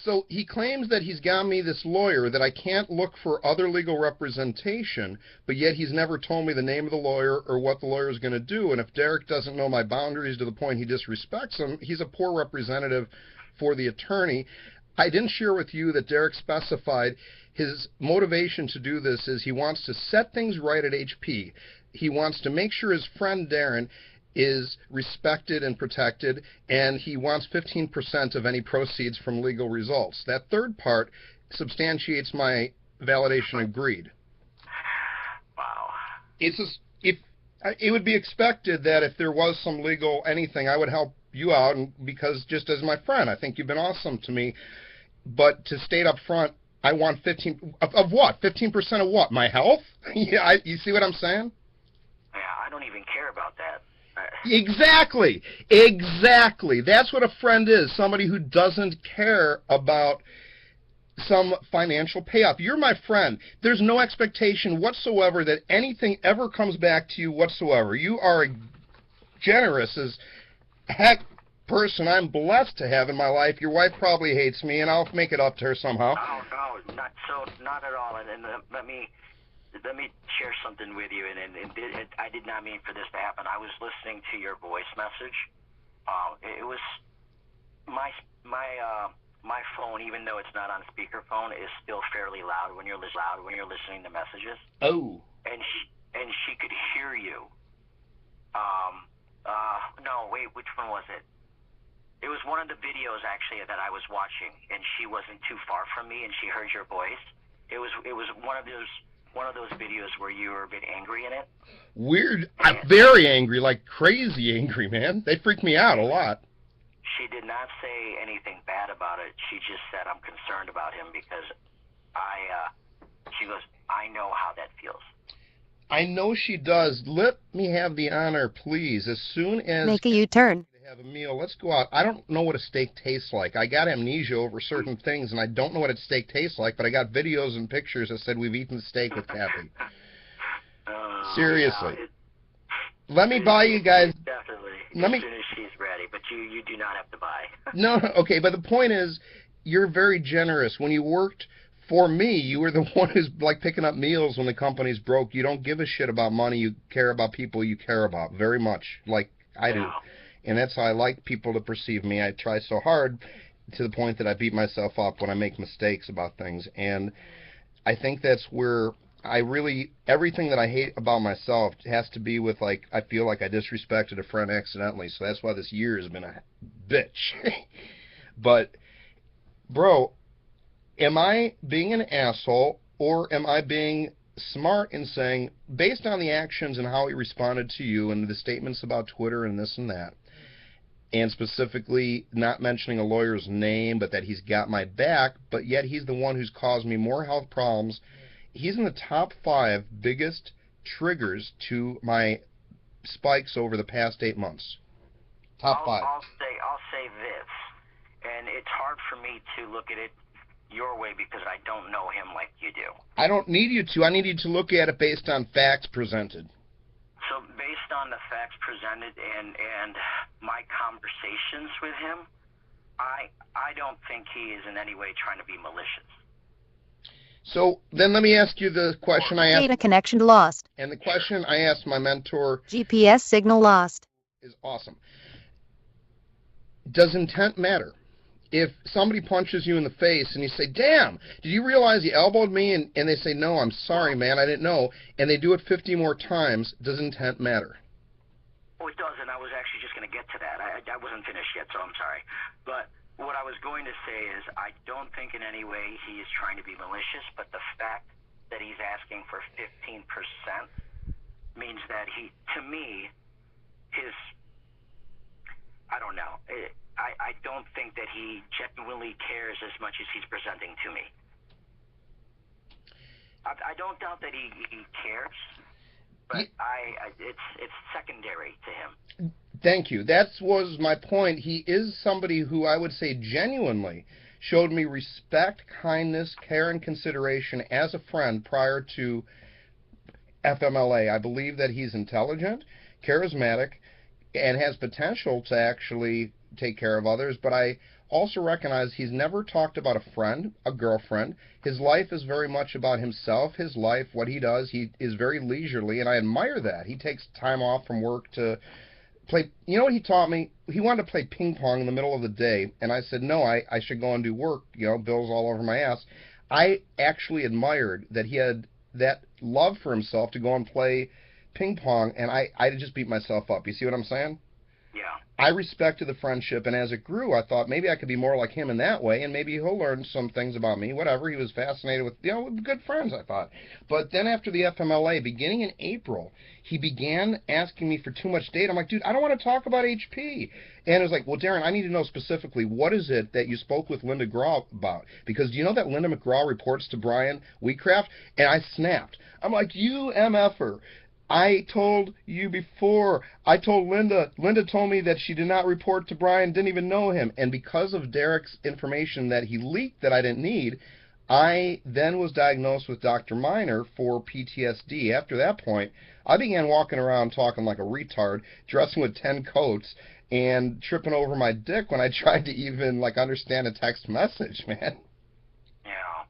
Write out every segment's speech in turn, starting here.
So he claims that he's got me this lawyer, that I can't look for other legal representation, but yet he's never told me the name of the lawyer or what the lawyer is going to do. And if Derek doesn't know my boundaries to the point he disrespects them, he's a poor representative for the attorney. I didn't share with you that Derek specified his motivation to do this is he wants to set things right at HP. He wants to make sure his friend Darren is respected and protected, and he wants 15% of any proceeds from legal results. That third part substantiates my validation agreed. Wow. It would be expected that if there was some legal anything, I would help you out, and because just as my friend, I think you've been awesome to me. But to state up front, I want 15 of what? 15% of what? My health? Yeah, you see what I'm saying? Yeah, I don't even care about that. Exactly. Exactly. That's what a friend is, somebody who doesn't care about some financial payoff. You're my friend. There's no expectation whatsoever that anything ever comes back to you whatsoever. You are a generous as heck person I'm blessed to have in my life. Your wife probably hates me, and I'll make it up to her somehow. Oh, no, not at all. And let me share something with you. And I did not mean for this to happen. I was listening to your voice message. It was my phone, even though it's not on speakerphone, is still fairly loud when you're listening to messages. Oh. And she could hear you. No, wait, which one was it? It was one of the videos actually that I was watching, and she wasn't too far from me, and she heard your voice. It was one of those videos where you were a bit angry in it. Weird. I'm very angry, like crazy angry, man. They freak me out a lot. She did not say anything bad about it. She just said, I'm concerned about him because she goes, I know how that feels. I know she does. Let me have the honor, please. As soon as make a U-turn. Have a meal. Let's go out. I don't know what a steak tastes like. I got amnesia over certain things, and I don't know what a steak tastes like, but I got videos and pictures that said we've eaten steak with Kathy. Seriously. Yeah, let me buy you guys... Definitely. As soon as she's ready, but you do not have to buy. No, okay, but the point is, you're very generous. When you worked for me, you were the one who's like picking up meals when the company's broke. You don't give a shit about money. You care about people you care about very much, like I do. And that's how I like people to perceive me. I try so hard to the point that I beat myself up when I make mistakes about things. And I think that's where everything that I hate about myself has to be with, like, I feel like I disrespected a friend accidentally. So that's why this year has been a bitch. But, bro, am I being an asshole, or am I being smart in saying, based on the actions and how he responded to you and the statements about Twitter and this and that, and specifically not mentioning a lawyer's name, but that he's got my back, but yet he's the one who's caused me more health problems. He's in the top 5 biggest triggers to my spikes over the past 8 months. Top 5. I'll say this, and it's hard for me to look at it your way because I don't know him like you do. I don't need you to. I need you to look at it based on facts presented. So based on the facts presented and my conversations with him, I don't think he is in any way trying to be malicious. So then let me ask you the question I asked. Data connection lost. And the question I asked my mentor. GPS signal lost. Is awesome. Does intent matter? If somebody punches you in the face and you say, damn, did you realize you elbowed me? And they say, no, I'm sorry, man, I didn't know. And they do it 50 more times. Does intent matter? Oh, it does, and I was actually just going to get to that. I wasn't finished yet, so I'm sorry. But what I was going to say is I don't think in any way he is trying to be malicious, but the fact that he's asking for 15% means that to me, I don't know. I don't think that he genuinely cares as much as he's presenting to me. I don't doubt that he cares, but it's secondary to him. Thank you. That was my point. He is somebody who I would say genuinely showed me respect, kindness, care, and consideration as a friend prior to FMLA. I believe that he's intelligent, charismatic, and has potential to actually take care of others, but I also recognize he's never talked about a friend, a girlfriend. His life is very much about himself, his life, what he does. He is very leisurely, and I admire that. He takes time off from work to play. You know what he taught me? He wanted to play ping pong in the middle of the day, and I said, no, I should go and do work. You know, bills all over my ass. I actually admired that he had that love for himself to go and play ping pong, and I just beat myself up. You see what I'm saying? Yeah. I respected the friendship, and as it grew, I thought maybe I could be more like him in that way, and maybe he'll learn some things about me, whatever. He was fascinated with, you know, with good friends, I thought. But then after the FMLA, beginning in April, he began asking me for too much data. I'm like, dude, I don't want to talk about HP. And it was like, well, Darren, I need to know specifically, what is it that you spoke with Linda McGraw about? Because do you know that Linda McGraw reports to Brian Wheatcraft? And I snapped. I'm like, you MFer. I told you before. I told Linda. Linda told me that she did not report to Brian, didn't even know him. And because of Derek's information that he leaked that I didn't need, I then was diagnosed with Dr. Miner for PTSD. After that point, I began walking around talking like a retard, dressing with 10 coats, and tripping over my dick when I tried to even, like, understand a text message, man. Yeah.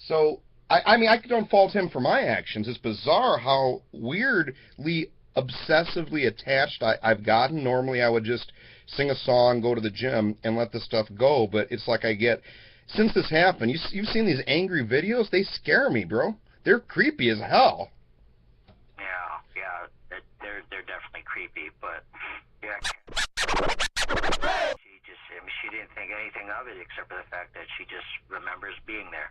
So I mean, I don't fault him for my actions. It's bizarre how weirdly, obsessively attached I've gotten. Normally, I would just sing a song, go to the gym, and let the stuff go. But it's like I get, since this happened, you've seen these angry videos? They scare me, bro. They're creepy as hell. Yeah, they're definitely creepy. But yeah, she didn't think anything of it except for the fact that she just remembers being there.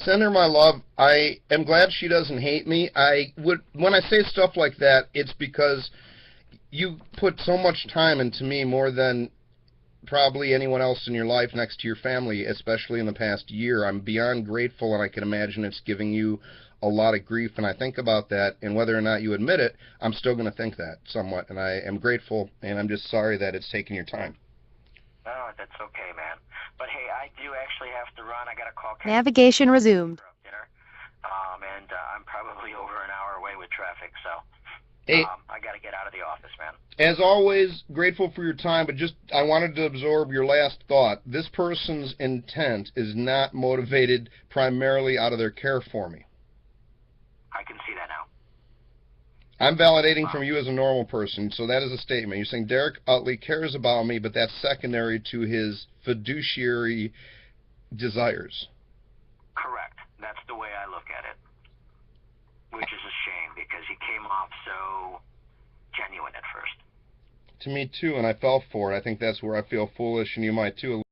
Send her my love. I am glad she doesn't hate me. When I say stuff like that, it's because you put so much time into me, more than probably anyone else in your life next to your family, especially in the past year. I'm beyond grateful, and I can imagine it's giving you a lot of grief, and I think about that, and whether or not you admit it, I'm still going to think that somewhat, and I am grateful, and I'm just sorry that it's taken your time. Oh, that's okay, man. But hey, I do actually have to run. I got a call. Navigation resumed. Dinner. And I'm probably over an hour away with traffic, so Hey, I got to get out of the office, man. as always, grateful for your time, but just I wanted to absorb your last thought. This person's intent is not motivated primarily out of their care for me. I can see that now. I'm validating from you as a normal person, so that is a statement. You're saying Derek Utley cares about me, but that's secondary to his fiduciary desires. Correct. That's the way I look at it. Which is a shame, because he came off so genuine at first. To me, too, and I fell for it. I think that's where I feel foolish, and you might, too.